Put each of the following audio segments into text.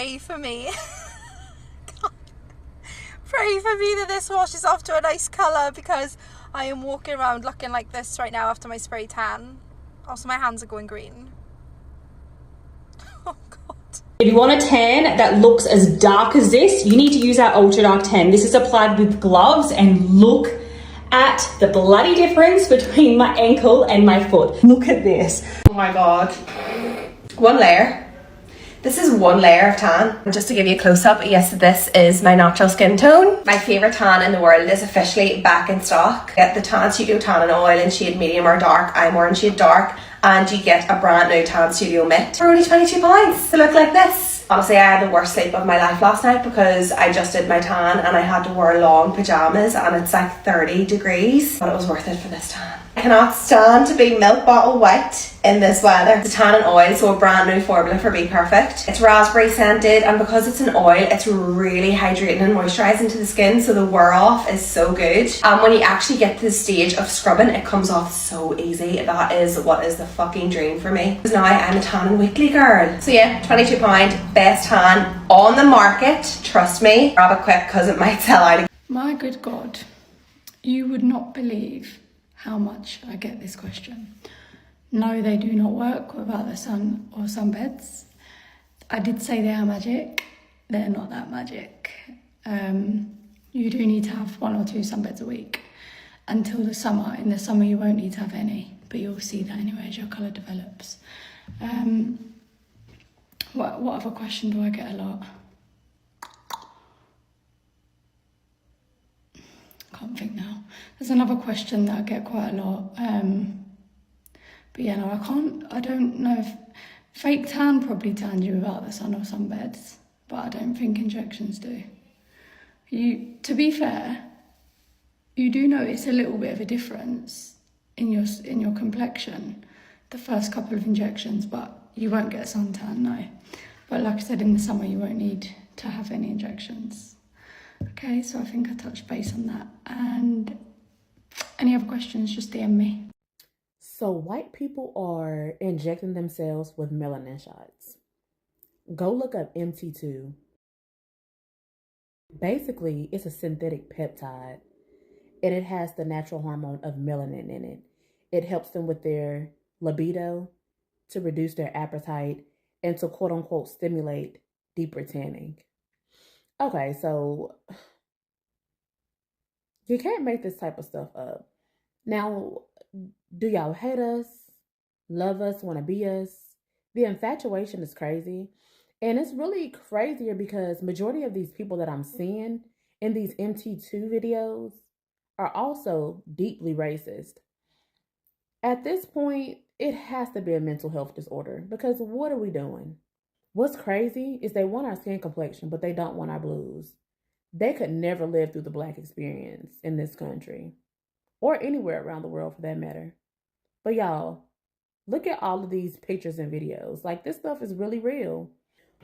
pray for me. Pray for me that this washes off to a nice colour, because I am walking around looking like this right now after my spray tan. Also, my hands are going green. Oh God. If you want a tan that looks as dark as this, you need to use our Ultra Dark Tan. This is applied with gloves, and look at the bloody difference between my ankle and my foot. Look at this. Oh my God. One layer. This is one layer of tan. Just to give you a close-up, yes, this is my natural skin tone. My favourite tan in the world is officially back in stock. Get the Tan Studio Tanning Oil in shade medium or dark. I'm more in shade dark. And you get a brand new Tan Studio Mitt for only £22 to look like this. Honestly, I had the worst sleep of my life last night because I just did my tan and I had to wear long pyjamas and it's like 30 degrees. But it was worth it for this tan. I cannot stand to be milk bottle wet in this weather. It's a tanning oil, so a brand new formula for Be Perfect. It's raspberry scented, and because it's an oil, it's really hydrating and moisturising to the skin, so the wear off is so good. And when you actually get to the stage of scrubbing, it comes off so easy. That is what is the fucking dream for me. Because now I'm a tanning weekly girl. So yeah, £22, best tan on the market. Trust me. Grab it quick because it might sell out. My good God, you would not believe how much I get this question. No, they do not work without the sun or sunbeds. I did say they are magic. They're not that magic. You do need to have 1 or 2 sunbeds a week until the summer. In the summer, you won't need to have any, but you'll see that anyway as your colour develops. What other question do I get a lot? Can't think now. There's another question that I get quite a lot. But yeah, no, I don't know if fake tan probably tans you without the sun or sunbeds, but I don't think injections do. To be fair, you do notice a little bit of a difference in your complexion the first couple of injections, but you won't get a suntan, no. But like I said, in the summer you won't need to have any injections. Okay, so I think I touched base on that. And any other questions, just DM me. So white people are injecting themselves with melanin shots. Go look up MT2. Basically, it's a synthetic peptide, and it has the natural hormone of melanin in it. It helps them with their libido, to reduce their appetite, and to quote unquote stimulate deeper tanning. Okay, so you can't make this type of stuff up. Now, do y'all hate us, love us, want to be us? The infatuation is crazy. And it's really crazier because majority of these people that I'm seeing in these MT2 videos are also deeply racist. At this point, it has to be a mental health disorder, because what are we doing? What's crazy is they want our skin complexion, but they don't want our blues. They could never live through the Black experience in this country, or anywhere around the world for that matter. But y'all, look at all of these pictures and videos. Like, this stuff is really real.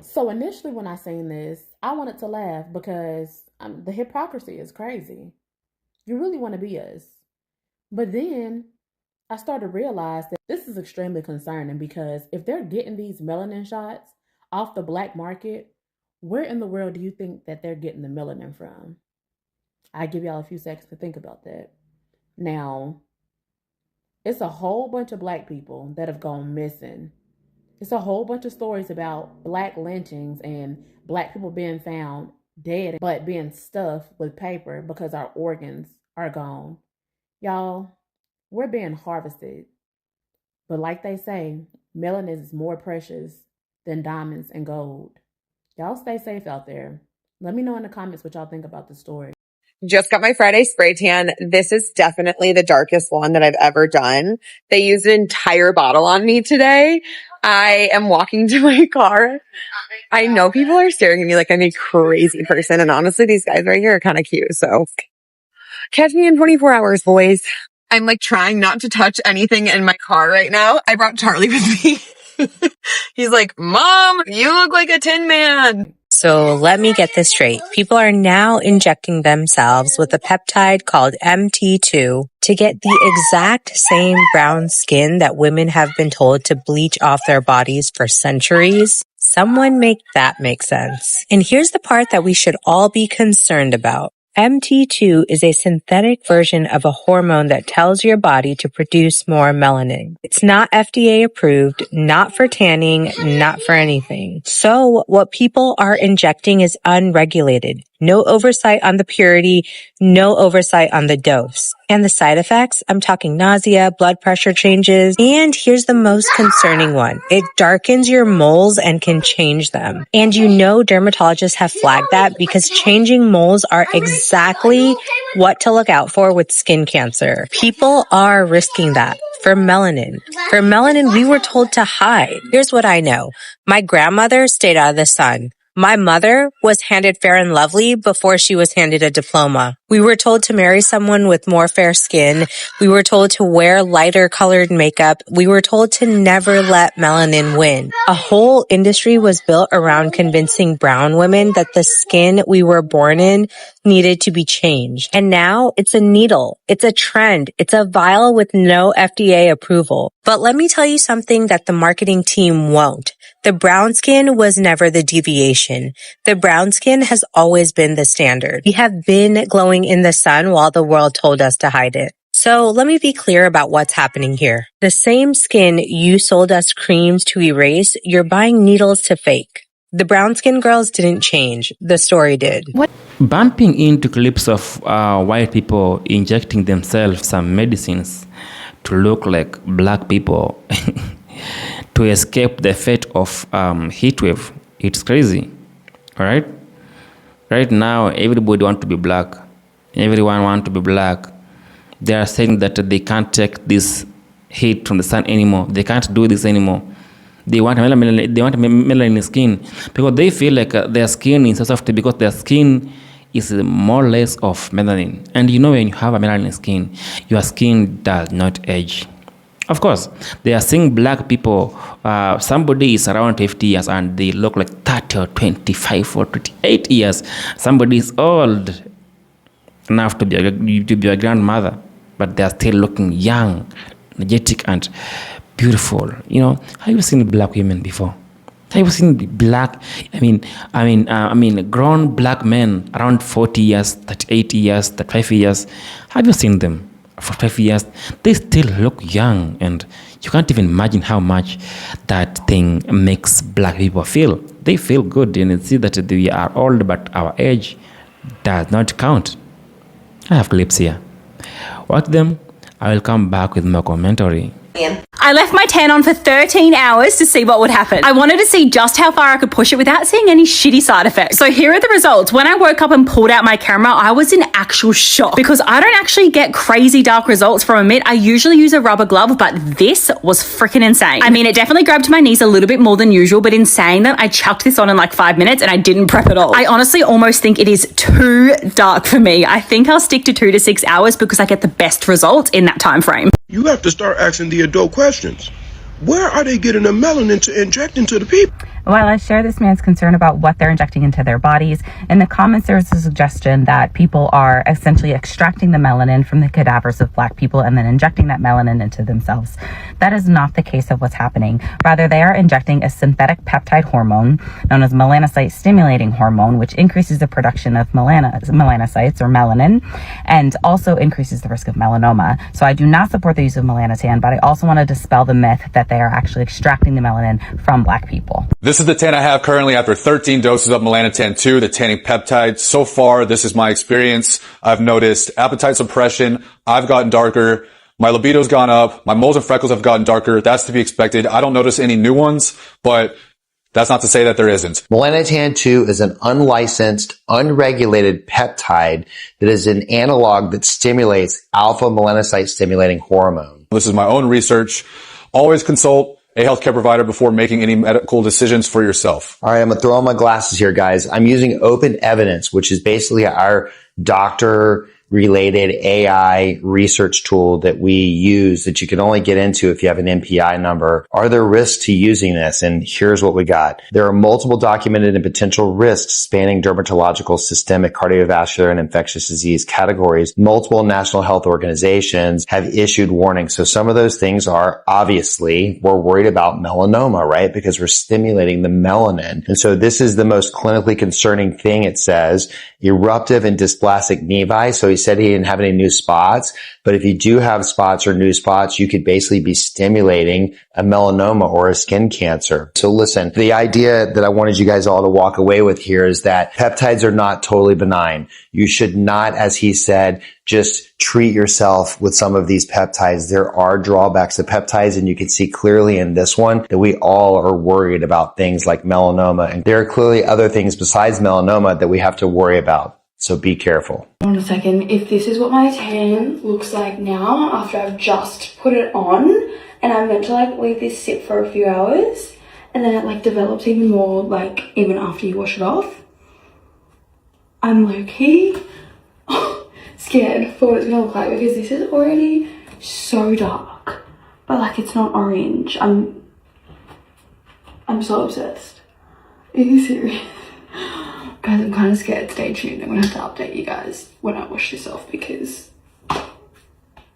So initially when I seen this, I wanted to laugh because the hypocrisy is crazy. You really want to be us. But then I started to realize that this is extremely concerning, because if they're getting these melanin shots off the black market, where in the world do you think that they're getting the melanin from? I give y'all a few seconds to think about that. Now, it's a whole bunch of Black people that have gone missing. It's a whole bunch of stories about Black lynchings and Black people being found dead, but being stuffed with paper because our organs are gone. Y'all, we're being harvested. But like they say, melanin is more precious than diamonds and gold. Y'all stay safe out there. Let me know in the comments what y'all think about this story. Just got my Friday spray tan. This is definitely the darkest one that I've ever done. They used an entire bottle on me today. I am walking to my car. I know people are staring at me like I'm a crazy person. And honestly, these guys right here are kind of cute. So catch me in 24 hours, boys. I'm like trying not to touch anything in my car right now. I brought Charlie with me. He's like, Mom, you look like a Tin Man. So let me get this straight. People are now injecting themselves with a peptide called MT2 to get the exact same brown skin that women have been told to bleach off their bodies for centuries. Someone make that make sense. And here's the part that we should all be concerned about. MT2 is a synthetic version of a hormone that tells your body to produce more melanin. It's not FDA approved, not for tanning, not for anything. So what people are injecting is unregulated. No oversight on the purity, no oversight on the dose. And the side effects, I'm talking nausea, blood pressure changes, and here's the most concerning one. It darkens your moles and can change them. And you know dermatologists have flagged that because changing moles are exactly what to look out for with skin cancer. People are risking that. For melanin. For melanin, we were told to hide. Here's what I know. My grandmother stayed out of the sun. My mother was handed Fair and Lovely before she was handed a diploma. We were told to marry someone with more fair skin. We were told to wear lighter colored makeup. We were told to never let melanin win. A whole industry was built around convincing brown women that the skin we were born in needed to be changed. And now it's a needle. It's a trend. It's a vial with no FDA approval. But let me tell you something that the marketing team won't. The brown skin was never the deviation. The brown skin has always been the standard. We have been glowing in the sun while the world told us to hide it. So let me be clear about what's happening here. The same skin you sold us creams to erase, you're buying needles to fake. The brown skin girls didn't change. The story did. Bumping into clips of white people injecting themselves some medicines to look like black people to escape the fate of heat wave. It's crazy, all right? Right now, everybody wants to be black. Everyone wants to be black. They are saying that they can't take this heat from the sun anymore. They can't do this anymore. They want melanin skin because they feel like their skin is so soft because their skin is more or less of melanin. And you know, when you have a melanin skin, your skin does not age. Of course, they are seeing black people, somebody is around 50 years and they look like 30 or 25 or 28 years. Somebody is old enough to be a grandmother, but they are still looking young, energetic, and beautiful. You know, have you seen black women before? Have you seen black, grown black men around 40 years, 38 years, 35 years? Have you seen them? For 5 years, they still look young, and you can't even imagine how much that thing makes black people feel. They feel good, and you see that we are old, but our age does not count. I have clips here. Watch them. I will come back with more commentary. I left my tan on for 13 hours to see what would happen. I wanted to see just how far I could push it without seeing any shitty side effects. So here are the results. When I woke up and pulled out my camera, I was in actual shock because I don't actually get crazy dark results from a mitt. I usually use a rubber glove, but this was freaking insane. I mean, it definitely grabbed my knees a little bit more than usual, but in saying that, I chucked this on in like 5 minutes and I didn't prep at all. I honestly almost think it is too dark for me. I think I'll stick to 2 to 6 hours because I get the best results in that time frame. You have to start asking the adult questions. Where are they getting the melanin to inject into the people? While I share this man's concern about what they're injecting into their bodies, in the comments there was a suggestion that people are essentially extracting the melanin from the cadavers of black people and then injecting that melanin into themselves. That is not the case of what's happening. Rather, they are injecting a synthetic peptide hormone known as melanocyte stimulating hormone, which increases the production of melanocytes or melanin and also increases the risk of melanoma. So I do not support the use of melanotan, but I also want to dispel the myth that they are actually extracting the melanin from black people. This is the tan I have currently after 13 doses of melanotan 2, the tanning peptide. So far, this is my experience. I've noticed appetite suppression. I've gotten darker. My libido's gone up. My moles and freckles have gotten darker. That's to be expected. I don't notice any new ones, but that's not to say that there isn't. Melanotan 2 is an unlicensed, unregulated peptide that is an analog that stimulates alpha melanocyte stimulating hormone. This is my own research. Always consult a healthcare provider before making any medical decisions for yourself. All right, I'm going to throw on my glasses here, guys. I'm using open evidence, which is basically our doctor related AI research tool that we use that you can only get into if you have an MPI number. Are there risks to using this? And here's what we got. There are multiple documented and potential risks spanning dermatological, systemic, cardiovascular, and infectious disease categories. Multiple national health organizations have issued warnings. So some of those things are obviously, we're worried about melanoma, right? Because we're stimulating the melanin. And so this is the most clinically concerning thing. It says eruptive and dysplastic nevi. So he said he didn't have any new spots, but if you do have spots or new spots, you could basically be stimulating a melanoma or a skin cancer. So listen, the idea that I wanted you guys all to walk away with here is that peptides are not totally benign. You should not, as he said, just treat yourself with some of these peptides. There are drawbacks to peptides, and you can see clearly in this one that we all are worried about things like melanoma. And there are clearly other things besides melanoma that we have to worry about. So be careful. Hold on a second. If this is what my tan looks like now after I've just put it on, and I'm meant to like leave this sit for a few hours, and then it like develops even more like even after you wash it off, I'm low-key scared for what it's gonna look like, because this is already so dark, but like it's not orange. I'm so obsessed. Are you serious? Guys, I'm kind of scared. Stay tuned. I'm gonna have to update you guys when I wash this off, because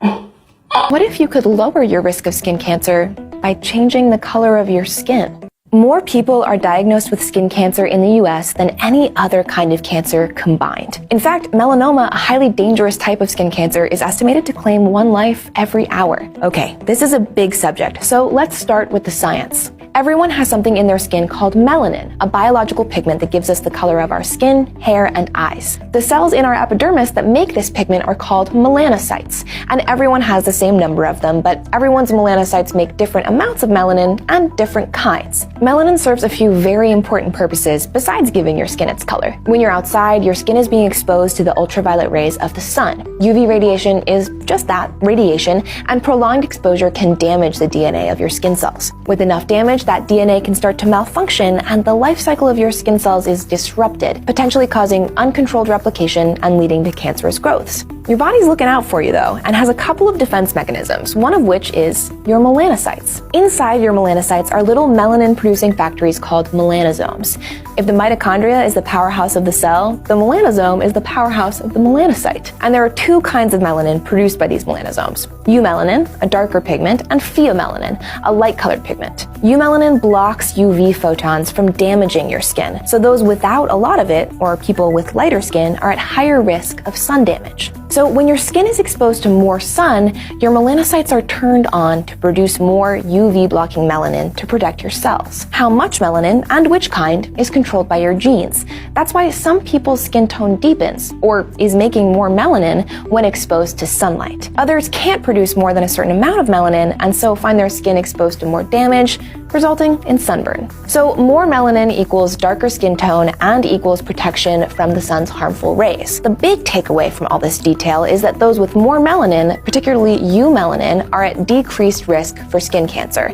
what if you could lower your risk of skin cancer by changing the color of your skin? More people are diagnosed with skin cancer in the US than any other kind of cancer combined. In fact, melanoma, a highly dangerous type of skin cancer, is estimated to claim one life every hour. Okay, this is a big subject, so let's start with the science. Everyone has something in their skin called melanin, a biological pigment that gives us the color of our skin, hair, and eyes. The cells in our epidermis that make this pigment are called melanocytes, and everyone has the same number of them, but everyone's melanocytes make different amounts of melanin and different kinds. Melanin serves a few very important purposes besides giving your skin its color. When you're outside, your skin is being exposed to the ultraviolet rays of the sun. UV radiation is just that, radiation, and prolonged exposure can damage the DNA of your skin cells. With enough damage, that DNA can start to malfunction, and the life cycle of your skin cells is disrupted, potentially causing uncontrolled replication and leading to cancerous growths. Your body's looking out for you though, and has a couple of defense mechanisms, one of which is your melanocytes. Inside your melanocytes are little melanin-producing factories called melanosomes. If the mitochondria is the powerhouse of the cell, the melanosome is the powerhouse of the melanocyte. And there are two kinds of melanin produced by these melanosomes: eumelanin, a darker pigment, and pheomelanin, a light-colored pigment. Eumelanin blocks UV photons from damaging your skin, so those without a lot of it, or people with lighter skin, are at higher risk of sun damage. So when your skin is exposed to more sun, your melanocytes are turned on to produce more UV-blocking melanin to protect your cells. How much melanin and which kind is controlled by your genes. That's why some people's skin tone deepens, or is making more melanin when exposed to sunlight. Others can't produce more than a certain amount of melanin, and so find their skin exposed to more damage, resulting in sunburn. So more melanin equals darker skin tone and equals protection from the sun's harmful rays. The big takeaway from all this detail is that those with more melanin, particularly eumelanin, are at decreased risk for skin cancer.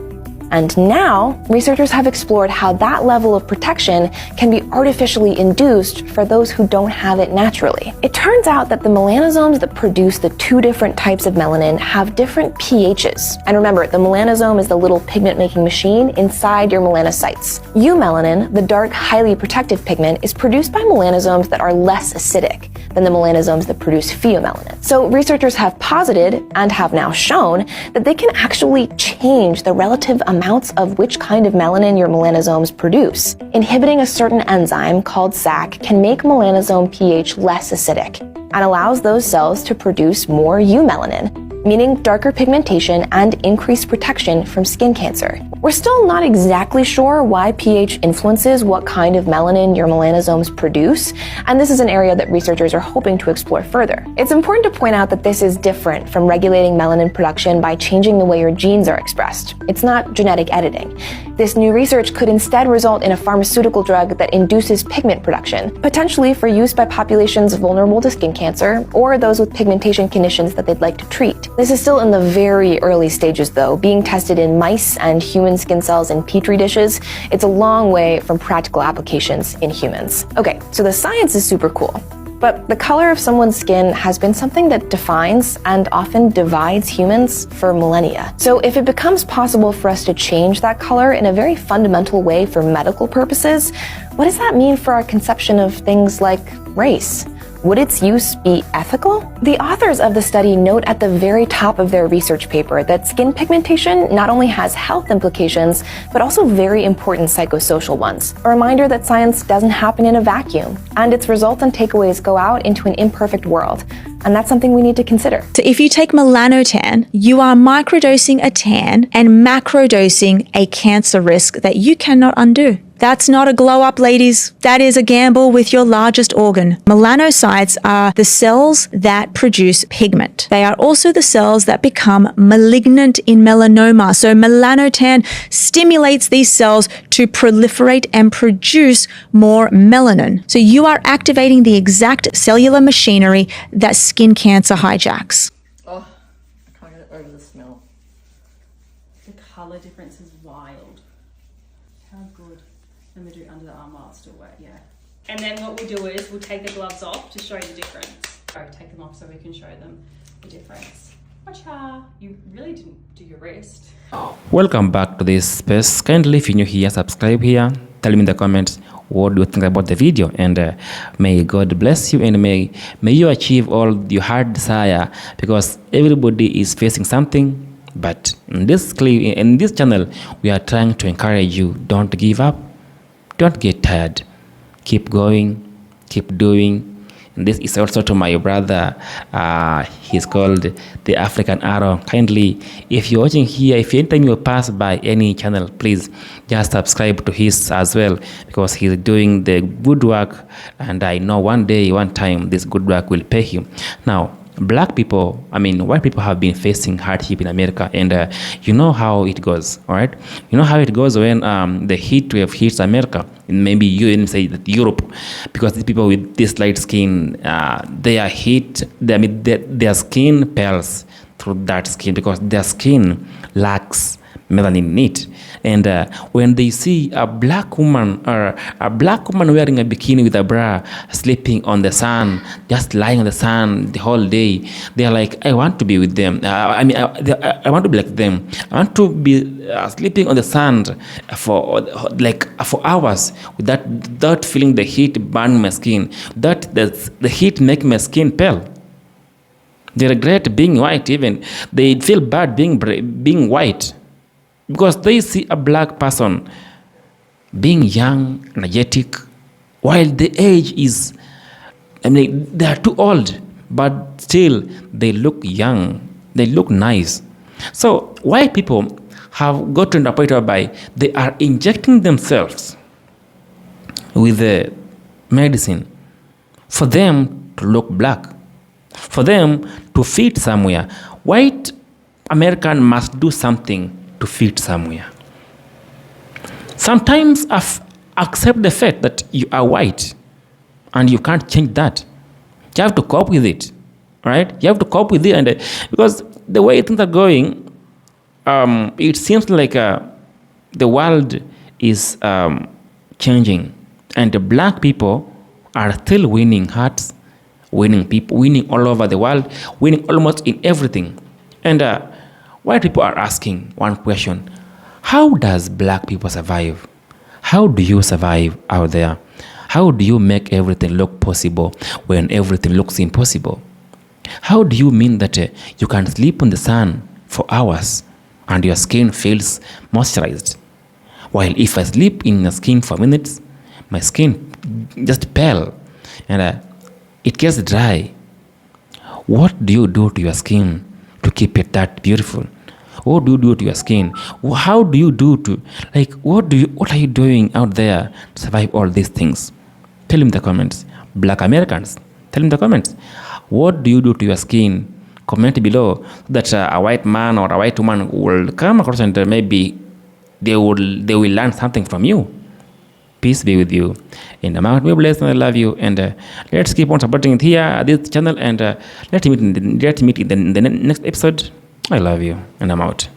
And now, researchers have explored how that level of protection can be artificially induced for those who don't have it naturally. It turns out that the melanosomes that produce the two different types of melanin have different pHs. And remember, the melanosome is the little pigment-making machine inside your melanocytes. Eumelanin, the dark, highly protective pigment, is produced by melanosomes that are less acidic than the melanosomes that produce pheomelanin. So researchers have posited, and have now shown, that they can actually change the relative amounts of which kind of melanin your melanosomes produce. Inhibiting a certain enzyme called SAC can make melanosome pH less acidic and allows those cells to produce more eumelanin, meaning darker pigmentation and increased protection from skin cancer. We're still not exactly sure why pH influences what kind of melanin your melanosomes produce, and this is an area that researchers are hoping to explore further. It's important to point out that this is different from regulating melanin production by changing the way your genes are expressed. It's not genetic editing. This new research could instead result in a pharmaceutical drug that induces pigment production, potentially for use by populations vulnerable to skin cancer or those with pigmentation conditions that they'd like to treat. This is still in the very early stages though, being tested in mice and human skin cells in petri dishes. It's a long way from practical applications in humans. Okay, so the science is super cool. But the color of someone's skin has been something that defines and often divides humans for millennia. So if it becomes possible for us to change that color in a very fundamental way for medical purposes, what does that mean for our conception of things like race? Would its use be ethical? The authors of the study note at the very top of their research paper that skin pigmentation not only has health implications, but also very important psychosocial ones. A reminder that science doesn't happen in a vacuum, and its results and takeaways go out into an imperfect world. And that's something we need to consider. So if you take melanotan, you are microdosing a tan and macrodosing a cancer risk that you cannot undo. That's not a glow up, ladies. That is a gamble with your largest organ. Melanocytes are the cells that produce pigment. They are also the cells that become malignant in melanoma. So melanotan stimulates these cells to proliferate and produce more melanin. So you are activating the exact cellular machinery that skin cancer hijacks. Oh, I can't get over the smell. The colour difference is wild. How good. Let me do under the arm while it's still wet, yeah. And then what we'll do is we'll take the gloves off to show you the difference. Oh, take them off so we can show them the difference. Watcha! You really didn't do your wrist. Oh. Welcome back to this space. Kindly, if you're new here, subscribe here. Tell me in the comments what do you think about the video, and may God bless you, and may you achieve all your heart desire, because everybody is facing something. But in this clip, in this channel, we are trying to encourage you. Don't give up. Don't get tired. Keep going. Keep doing. And this is also to my brother. He's called the African Arrow. Kindly, if you're watching here, if anytime you pass by any channel, please just subscribe to his as well, because he's doing the good work, and I know one day, one time, this good work will pay him. Now, black people, white people have been facing hardship in America, and you know how it goes, all right? You know how it goes when the heat wave hits America, and maybe you even say that Europe, because these people with this light skin, their skin pales through that skin, because their skin lacks melanin in it. And when they see a black woman wearing a bikini with a bra, sleeping on the sun, just lying on the sun the whole day, they are like, I want to be with them. I want to be like them. I want to be sleeping on the sand for hours without feeling the heat burn my skin. The heat make my skin pale. They regret being white even. They feel bad being white, because they see a black person being young, energetic, while the age is, they are too old, but still they look young, they look nice. So white people have gotten to a point whereby they are injecting themselves with the medicine for them to look black, for them to fit somewhere. White American must do something to fit somewhere. Sometimes accept the fact that you are white and you can't change that. You have to cope with it, right? You have to cope with it, and because the way things are going, it seems like the world is changing, and the black people are still winning hearts, winning people, winning all over the world, winning almost in everything. And white people are asking one question: how does black people survive? How do you survive out there? How do you make everything look possible when everything looks impossible? How do you mean that you can sleep in the sun for hours and your skin feels moisturized? While if I sleep in the skin for minutes, my skin just pale and it gets dry. What do you do to your skin to keep it that beautiful? What do you do to your skin? How do you do to, what are you doing out there to survive all these things? Tell me in the comments. Black Americans, tell me in the comments. What do you do to your skin? Comment below so that a white man or a white woman will come across, and maybe they will learn something from you. Peace be with you. And I'm out. Be blessed, and I love you. And let's keep on supporting it here, this channel, and let's meet in the next episode. I love you, and I'm out.